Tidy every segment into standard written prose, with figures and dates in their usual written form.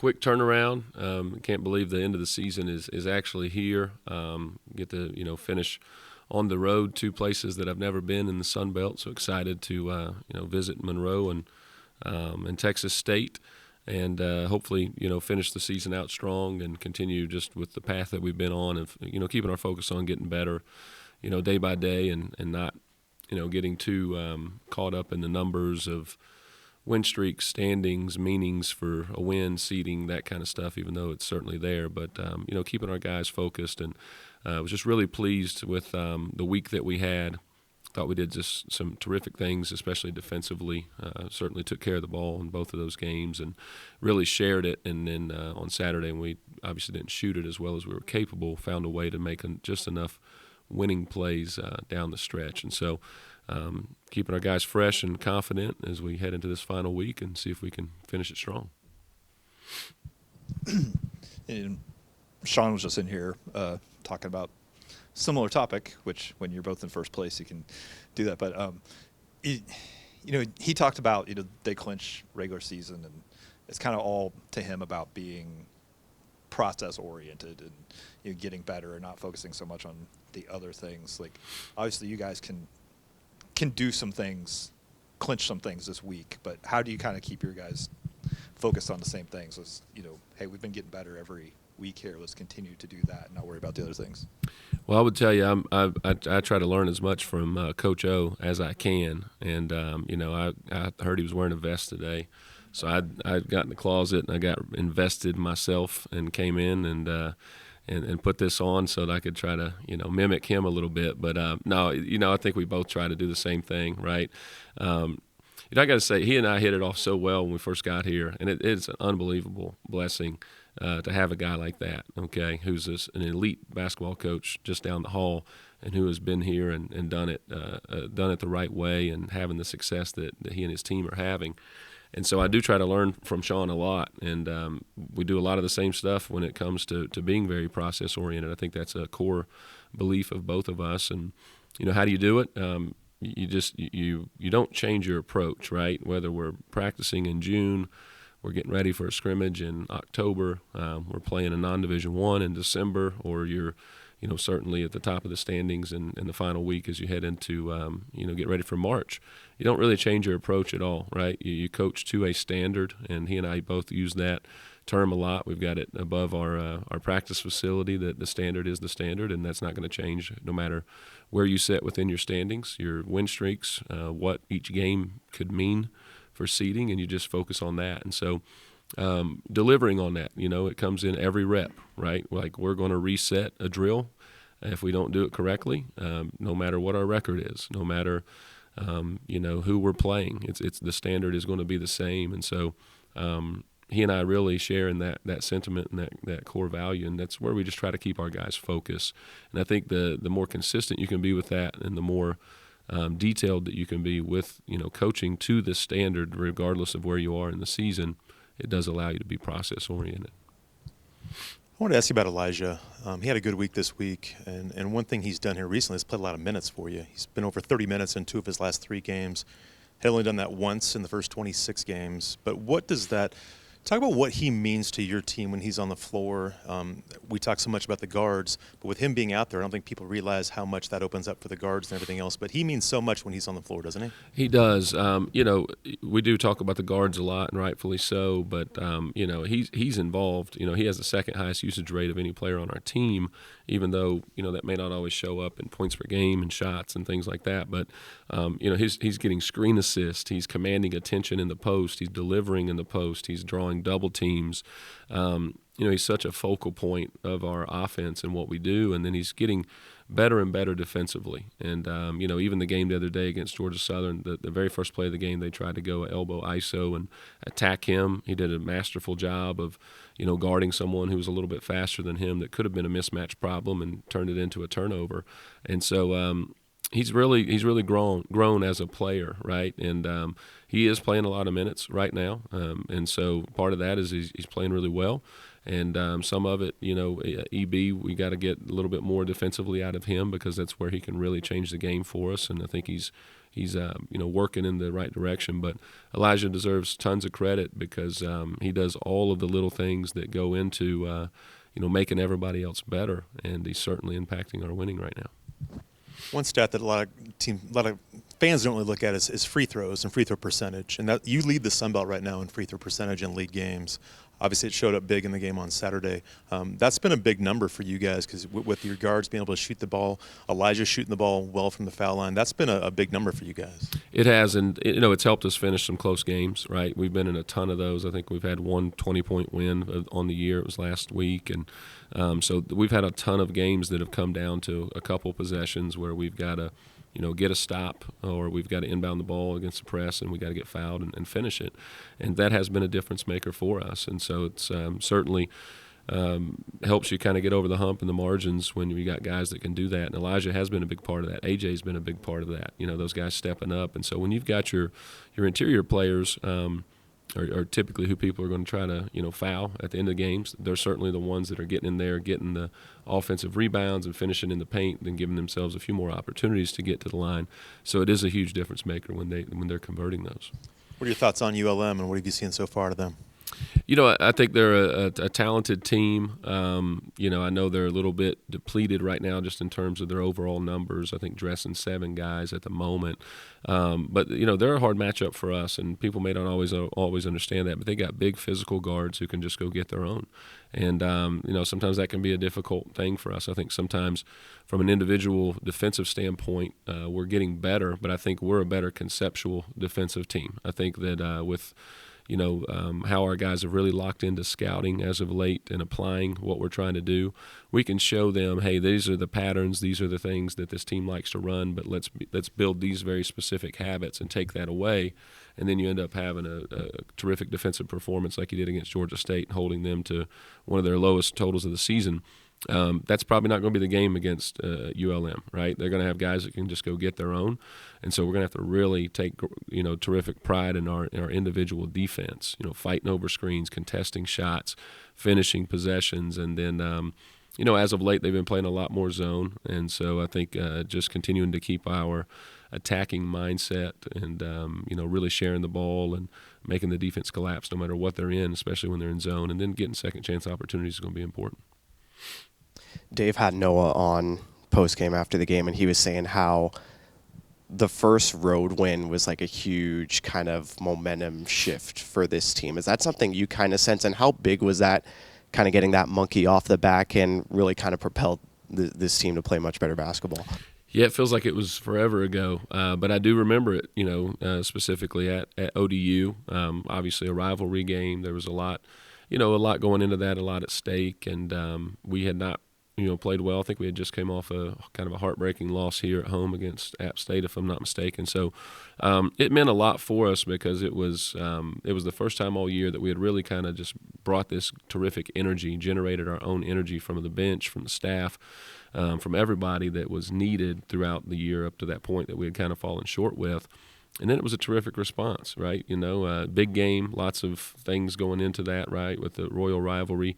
quick turnaround. Can't believe the end of the season is actually here. Get to finish on the road, 2 places that I've never been in the Sun Belt. So excited to visit Monroe and Texas State, and hopefully finish the season out strong and continue just with the path that we've been on of keeping our focus on getting better, day by day, and not getting too caught up in the numbers of win streaks, standings, meanings for a win, seeding, that kind of stuff, even though it's certainly there. But, keeping our guys focused. And I was just really pleased with the week that we had. Thought we did just some terrific things, especially defensively. Certainly took care of the ball in both of those games and really shared it. And then on Saturday, when we obviously didn't shoot it as well as we were capable, found a way to make just enough winning plays down the stretch. And so keeping our guys fresh and confident as we head into this final week and see if we can finish it strong. And Sean was just in here talking about similar topic, which when you're both in first place, you can do that. But, he talked about, they clinch regular season, and it's kind of all to him about being process-oriented and getting better and not focusing so much on the other things. Like, obviously, you guys can do some things, clinch some things this week, but how do you kind of keep your guys focused on the same things as, hey, we've been getting better every week here, let's continue to do that and not worry about the other things? Well, I would tell you, I try to learn as much from Coach O as I can, and I heard he was wearing a vest today, so I got in the closet and I got invested myself and came in and put this on so that I could try to mimic him a little bit. But no, I think we both try to do the same thing, right? I got to say, he and I hit it off so well when we first got here, and it's an unbelievable blessing to have a guy like that, okay, who's an elite basketball coach just down the hall and who has been here and done it the right way and having the success that he and his team are having. And so I do try to learn from Sean a lot, and we do a lot of the same stuff when it comes to being very process-oriented. I think that's a core belief of both of us. And, how do you do it? You don't change your approach, right? Whether we're practicing in June, we're getting ready for a scrimmage in October, we're playing a non-Division I in December, or you're certainly at the top of the standings in the final week as you head into, get ready for March. You don't really change your approach at all, right? You coach to a standard, and he and I both use that term a lot. We've got it above our practice facility that the standard is the standard, and that's not going to change no matter where you sit within your standings, your win streaks, what each game could mean for seeding, and you just focus on that. And so delivering on that, it comes in every rep, right? Like, we're going to reset a drill if we don't do it correctly, no matter what our record is, no matter who we're playing. It's the standard is going to be the same. And so he and I really share in that sentiment and that core value, and that's where we just try to keep our guys focused. And I think the more consistent you can be with that, and the more detailed that you can be with coaching to the standard, regardless of where you are in the season, it does allow you to be process oriented. I wanted to ask you about Elijah. He had a good week this week, and one thing he's done here recently is played a lot of minutes for you. He's been over 30 minutes in 2 of his last 3 games. Had only done that once in the first 26 games. But what does that – talk about what he means to your team when he's on the floor. We talk so much about the guards, but with him being out there, I don't think people realize how much that opens up for the guards and everything else. But he means so much when he's on the floor, doesn't he? He does. We do talk about the guards a lot, and rightfully so. But he's involved. He has the second highest usage rate of any player on our team, even though that may not always show up in points per game and shots and things like that. But he's getting screen assists. He's commanding attention in the post. He's delivering in the post. He's drawing double teams. He's such a focal point of our offense and what we do, and then he's getting better and better defensively. And even the game the other day against Georgia Southern, the very first play of the game, they tried to go elbow ISO and attack him. He did a masterful job of guarding someone who was a little bit faster than him that could have been a mismatch problem and turned it into a turnover. And so he's really grown as a player, right? And he is playing a lot of minutes right now, and so part of that is he's playing really well. And some of it, EB, we got to get a little bit more defensively out of him, because that's where he can really change the game for us. And I think he's he's working in the right direction. But Elijah deserves tons of credit because he does all of the little things that go into making everybody else better, and he's certainly impacting our winning right now. One stat that a lot of fans don't really look at is free throws and free throw percentage, and that you lead the Sun Belt right now in free throw percentage in league games. Obviously, it showed up big in the game on Saturday. That's been a big number for you guys because with your guards being able to shoot the ball, Elijah shooting the ball well from the foul line, that's been a big number for you guys. It has, and it's helped us finish some close games, right? We've been in a ton of those. I think we've had one 20-point win on the year. It was last week, and so we've had a ton of games that have come down to a couple possessions where we've got to get a stop, or we've got to inbound the ball against the press, and we got to get fouled and finish it. And that has been a difference maker for us. And so it's certainly helps you kind of get over the hump in the margins when you got guys that can do that. And Elijah has been a big part of that. AJ's been a big part of that. Those guys stepping up. And so when you've got your interior players are typically who people are going to try to foul at the end of the games. They're certainly the ones that are getting in there, getting the offensive rebounds and finishing in the paint, and giving themselves a few more opportunities to get to the line. So it is a huge difference maker when they're converting those. What are your thoughts on ULM, and what have you seen so far to them? I think they're a talented team. I know they're a little bit depleted right now just in terms of their overall numbers. I think dressing 7 guys at the moment. But they're a hard matchup for us, and people may not always understand that. But they got big physical guards who can just go get their own. And, sometimes that can be a difficult thing for us. I think sometimes from an individual defensive standpoint, we're getting better, but I think we're a better conceptual defensive team. I think that with how our guys have really locked into scouting as of late and applying what we're trying to do, we can show them, hey, these are the patterns, these are the things that this team likes to run, but let's build these very specific habits and take that away, and then you end up having a terrific defensive performance like you did against Georgia State, holding them to one of their lowest totals of the season. That's probably not going to be the game against ULM, right? They're going to have guys that can just go get their own, and so we're going to have to really take terrific pride in our individual defense. Fighting over screens, contesting shots, finishing possessions, and then as of late they've been playing a lot more zone, and so I think just continuing to keep our attacking mindset and really sharing the ball and making the defense collapse no matter what they're in, especially when they're in zone, and then getting second chance opportunities is going to be important. Dave had Noah on post-game after the game, and he was saying how the first road win was like a huge kind of momentum shift for this team. Is that something you kind of sense, and how big was that kind of getting that monkey off the back and really kind of propelled this team to play much better basketball? Yeah, it feels like it was forever ago, but I do remember it, specifically at ODU. Obviously a rivalry game. There was a lot going into that, a lot at stake, and we had not played well. I think we had just came off a kind of a heartbreaking loss here at home against App State, if I'm not mistaken. So it meant a lot for us because it was the first time all year that we had really kind of just brought this terrific energy, generated our own energy from the bench, from the staff, from everybody that was needed throughout the year up to that point that we had kind of fallen short with. And then it was a terrific response, right? Big game, lots of things going into that, right, with the Royal rivalry,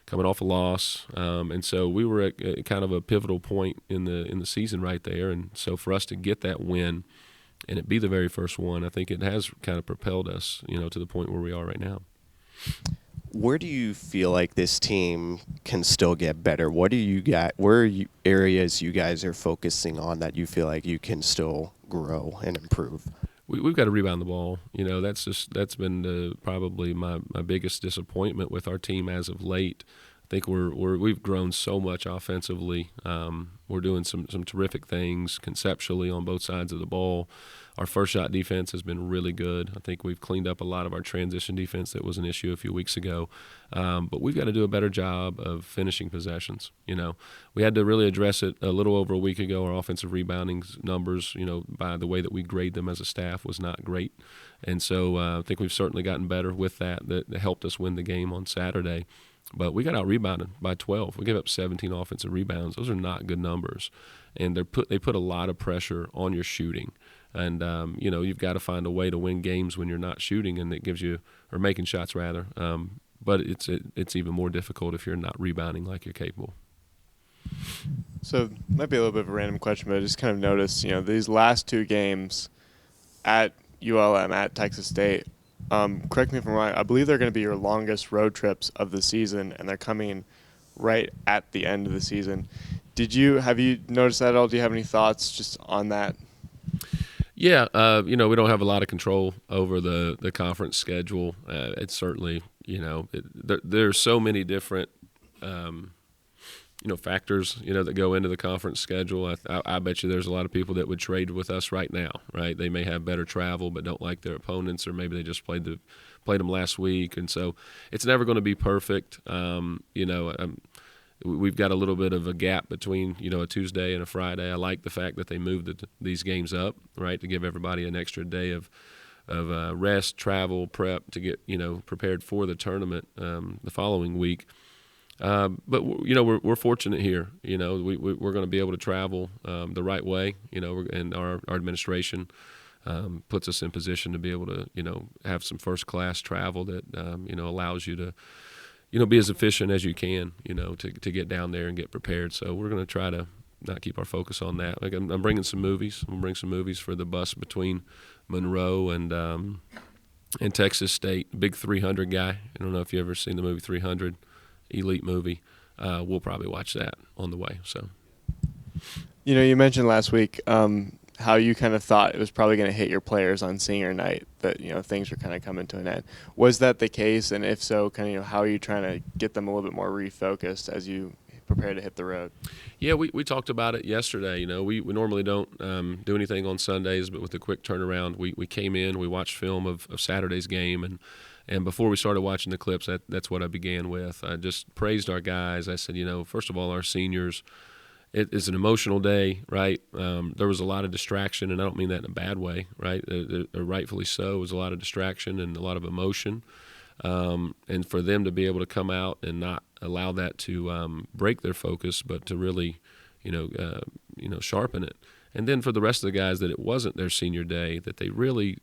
coming off a loss, and so we were at kind of a pivotal point in the season right there. And so for us to get that win and it be the very first one, I think it has kind of propelled us, to the point where we are right now. Where do you feel like this team can still get better? What do you got? Where are areas you guys are focusing on that you feel like you can still grow and improve? We've got to rebound the ball. That's been probably my biggest disappointment with our team as of late. I think we've grown so much offensively. We're doing some terrific things conceptually on both sides of the ball. Our first shot defense has been really good. I think we've cleaned up a lot of our transition defense that was an issue a few weeks ago. But we've got to do a better job of finishing possessions. We had to really address it a little over a week ago. Our offensive rebounding numbers, by the way that we grade them as a staff, was not great. And so I think we've certainly gotten better with that helped us win the game on Saturday. But we got out-rebounded by 12. We gave up 17 offensive rebounds. Those are not good numbers. And they put a lot of pressure on your shooting. And, you've got to find a way to win games when you're not shooting, and it gives you – or making shots, rather. But it's even more difficult if you're not rebounding like you're capable. So it might be a little bit of a random question, but I just kind of noticed, these last 2 games, at ULM, at Texas State. Correct me if I'm wrong. I believe they're going to be your longest road trips of the season, and they're coming right at the end of the season. Have you noticed that at all? Do you have any thoughts just on that? Yeah, we don't have a lot of control over the conference schedule. It's certainly, there's so many different, factors, that go into the conference schedule. I bet you there's a lot of people that would trade with us right now, right? They may have better travel but don't like their opponents, or maybe they just played them last week, and so it's never going to be perfect. We've got a little bit of a gap between a Tuesday and a Friday. I like the fact that they moved these games up, right, to give everybody an extra day of rest, travel, prep to get prepared for the tournament the following week. But we're fortunate here. We're going to be able to travel the right way. And our administration puts us in position to be able to have some first class travel that allows you to be as efficient as you can, to get down there and get prepared. So we're going to try to not keep our focus on that. Like I'm bringing some movies. I'm going to bring some movies for the bus between Monroe and Texas State. Big 300 guy. I don't know if you ever seen the movie 300, elite movie. We'll probably watch that on the way. So, You mentioned last week how you kind of thought it was probably going to hit your players on senior night, that things were kind of coming to an end. Was that the case? And if so, kind of how are you trying to get them a little bit more refocused as you prepare to hit the road? Yeah, we talked about it yesterday. We normally don't do anything on Sundays, but with the quick turnaround, we came in, we watched film of Saturday's game, and before we started watching the clips, that's what I began with. I just praised our guys. I said, first of all, our seniors. It is an emotional day, right? There was a lot of distraction, and I don't mean that in a bad way, right? Rightfully so. It was a lot of distraction and a lot of emotion. And for them to be able to come out and not allow that to break their focus, but to really, sharpen it. And then for the rest of the guys that it wasn't their senior day, that they really,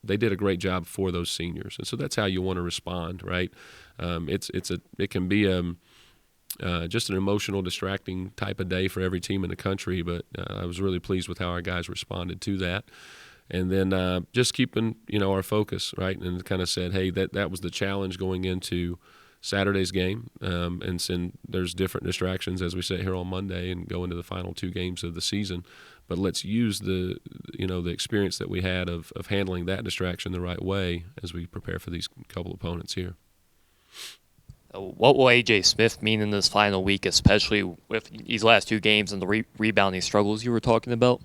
they did a great job for those seniors. And so that's how you want to respond, right? It can be just an emotional, distracting type of day for every team in the country, but I was really pleased with how our guys responded to that. And then just keeping, our focus, right, and kind of said, hey, that was the challenge going into Saturday's game, and there's different distractions as we sit here on Monday and go into the final two games of the season. But let's use the experience that we had of handling that distraction the right way as we prepare for these couple opponents here. What will A.J. Smith mean in this final week, especially with these last two games and the rebounding struggles you were talking about?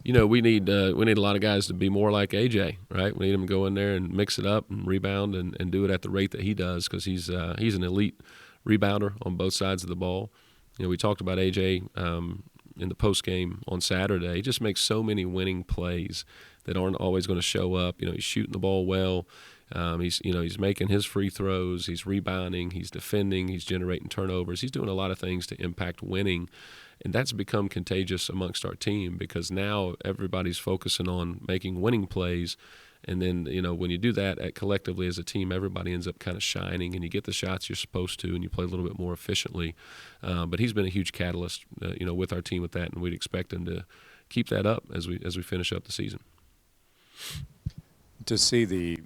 We need a lot of guys to be more like A.J., right? We need him to go in there and mix it up and rebound and do it at the rate that he does, because he's an elite rebounder on both sides of the ball. We talked about A.J. In the post game on Saturday. He just makes so many winning plays that aren't always going to show up. He's shooting the ball well. He's making his free throws. He's rebounding. He's defending. He's generating turnovers. He's doing a lot of things to impact winning, and that's become contagious amongst our team, because now everybody's focusing on making winning plays. And then, when you do that collectively as a team, everybody ends up kind of shining, and you get the shots you're supposed to, and you play a little bit more efficiently. But he's been a huge catalyst, with our team with that, and we'd expect him to keep that up as we finish up the season. To see the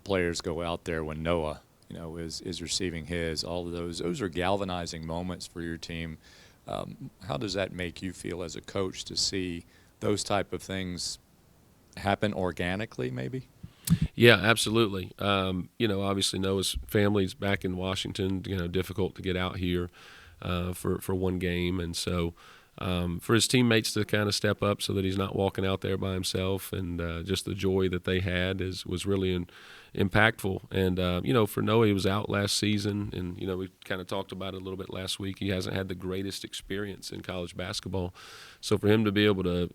players go out there when Noah, is receiving all of those are galvanizing moments for your team. How does that make you feel as a coach to see those type of things happen organically, maybe? Yeah, absolutely. Obviously Noah's family's back in Washington. Difficult to get out here for one game, and so for his teammates to kind of step up so that he's not walking out there by himself, and just the joy that they had was really impactful. And for Noah, he was out last season, and we kind of talked about it a little bit last week. He hasn't had the greatest experience in college basketball, so for him to be able to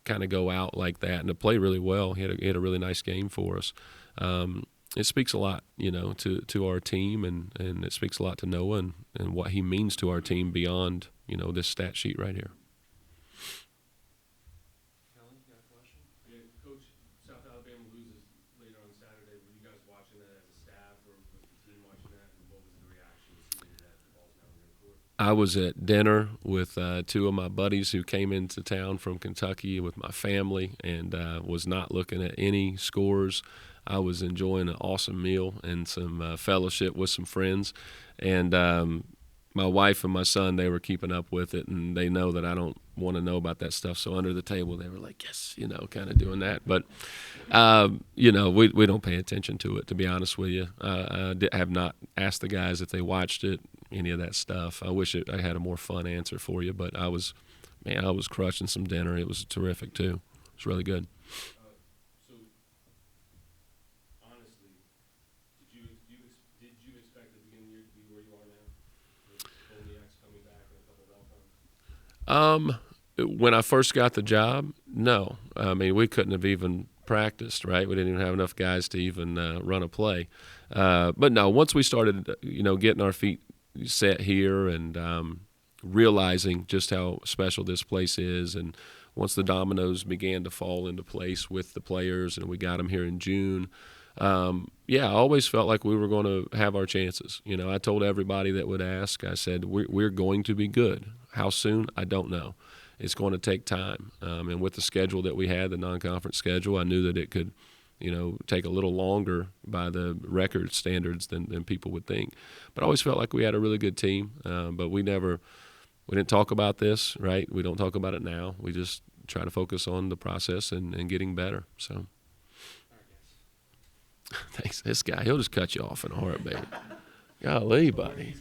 kind of go out like that and to play really well, he had a really nice game for us. It speaks a lot, to our team, and it speaks a lot to Noah and what he means to our team beyond this stat sheet right here. Kelly, you got a question? Yeah, Coach, South Alabama loses later on Saturday. Were you guys watching that as a staff, or was the team watching that, and what was the reaction to seeing that the ball's now in their court? I was at dinner with two of my buddies who came into town from Kentucky with my family, and was not looking at any scores. I was enjoying an awesome meal and some fellowship with some friends, and my wife and my son, they were keeping up with it, and they know that I don't want to know about that stuff. So under the table, they were like, yes, kind of doing that. But, we don't pay attention to it, to be honest with you. I have not asked the guys if they watched it, any of that stuff. I wish I had a more fun answer for you, but I was crushing some dinner. It was terrific, too. It was really good. So, honestly, did you expect at the beginning of the year to be where you are now? With Boniak's coming back and a couple of outcomes? When I first got the job, no. I mean, we couldn't have even practiced, right? We didn't even have enough guys to even run a play. But no, once we started, getting our feet set here and realizing just how special this place is, and once the dominoes began to fall into place with the players and we got them here in June, I always felt like we were going to have our chances. I told everybody that would ask, I said, we're going to be good. How soon? I don't know. It's going to take time. And with the schedule that we had, the non-conference schedule, I knew that it could, take a little longer by the record standards than people would think. But I always felt like we had a really good team. But we didn't talk about this, right? We don't talk about it now. We just try to focus on the process and getting better. So, thanks. This guy, he'll just cut you off in a heartbeat. Golly, buddy.